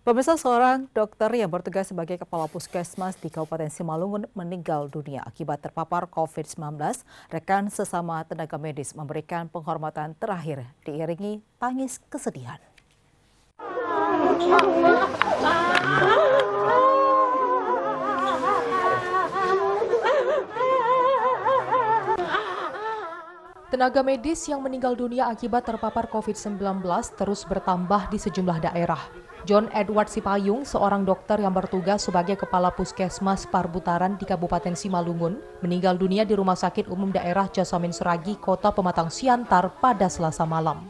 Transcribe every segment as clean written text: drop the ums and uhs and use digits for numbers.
Pemirsa, seorang dokter yang bertugas sebagai kepala puskesmas di Kabupaten Simalungun meninggal dunia akibat terpapar COVID-19. Rekan sesama tenaga medis memberikan penghormatan terakhir diiringi tangis kesedihan. Tenaga medis yang meninggal dunia akibat terpapar COVID-19 terus bertambah di sejumlah daerah. John Edward Sipayung, seorang dokter yang bertugas sebagai kepala puskesmas Parbutaran di Kabupaten Simalungun, meninggal dunia di Rumah Sakit Umum Daerah Jasamin Seragi, Kota Pematang Siantar pada Selasa malam.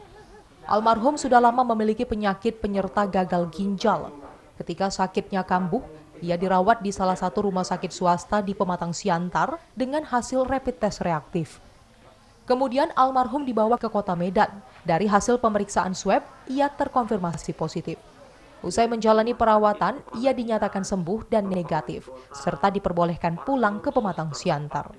Almarhum sudah lama memiliki penyakit penyerta gagal ginjal. Ketika sakitnya kambuh, ia dirawat di salah satu rumah sakit swasta di Pematang Siantar dengan hasil rapid test reaktif. Kemudian almarhum dibawa ke Kota Medan. Dari hasil pemeriksaan swab, ia terkonfirmasi positif. Usai menjalani perawatan, ia dinyatakan sembuh dan negatif, serta diperbolehkan pulang ke Pematang Siantar.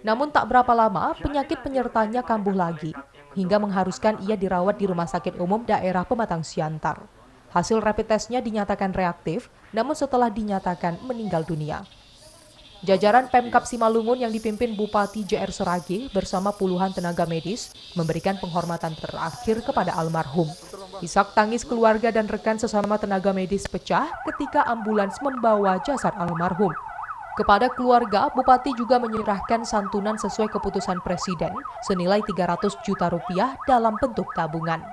Namun tak berapa lama, penyakit penyertanya kambuh lagi, hingga mengharuskan ia dirawat di Rumah Sakit Umum Daerah Pematang Siantar. Hasil rapid testnya dinyatakan reaktif, namun setelah dinyatakan meninggal dunia. Jajaran Pemkab Simalungun yang dipimpin Bupati JR Seragi bersama puluhan tenaga medis memberikan penghormatan terakhir kepada almarhum. Isak tangis keluarga dan rekan sesama tenaga medis pecah ketika ambulans membawa jasad almarhum. Kepada keluarga, Bupati juga menyerahkan santunan sesuai keputusan Presiden senilai 300 juta rupiah dalam bentuk tabungan.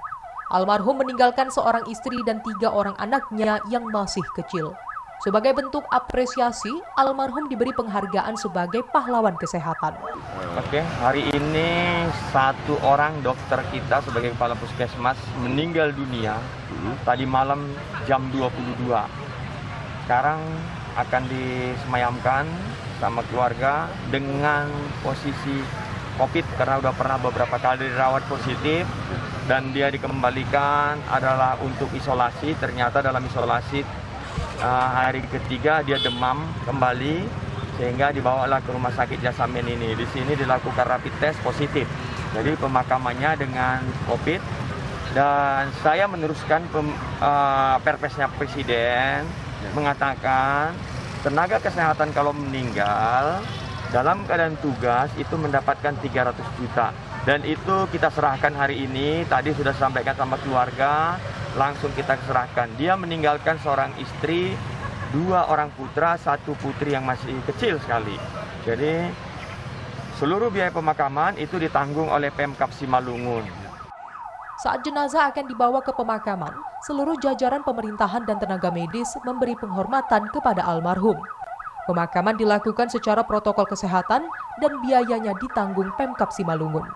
Almarhum meninggalkan seorang istri dan 3 orang anaknya yang masih kecil. Sebagai bentuk apresiasi, almarhum diberi penghargaan sebagai pahlawan kesehatan. Oke, hari ini satu orang dokter kita sebagai kepala puskesmas meninggal dunia tadi malam jam 22. Sekarang akan disemayamkan sama keluarga dengan posisi COVID karena udah pernah beberapa kali dirawat positif dan dia dikembalikan adalah untuk isolasi. Ternyata dalam isolasi hari ketiga dia demam kembali sehingga dibawalah ke Rumah Sakit Jasamin ini. Di sini dilakukan rapid test positif. Jadi pemakamannya dengan COVID dan saya meneruskan perpesnya Presiden mengatakan tenaga kesehatan kalau meninggal dalam keadaan tugas itu mendapatkan 300 juta. Dan itu kita serahkan hari ini, tadi sudah sampaikan sama keluarga, langsung kita serahkan. Dia meninggalkan seorang istri, 2 orang putra, 1 putri yang masih kecil sekali. Jadi seluruh biaya pemakaman itu ditanggung oleh Pemkab Simalungun. Saat jenazah akan dibawa ke pemakaman, seluruh jajaran pemerintahan dan tenaga medis memberi penghormatan kepada almarhum. Pemakaman dilakukan secara protokol kesehatan dan biayanya ditanggung Pemkab Simalungun.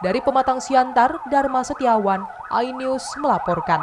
Dari Pematang Siantar, Dharma Setiawan, iNews melaporkan.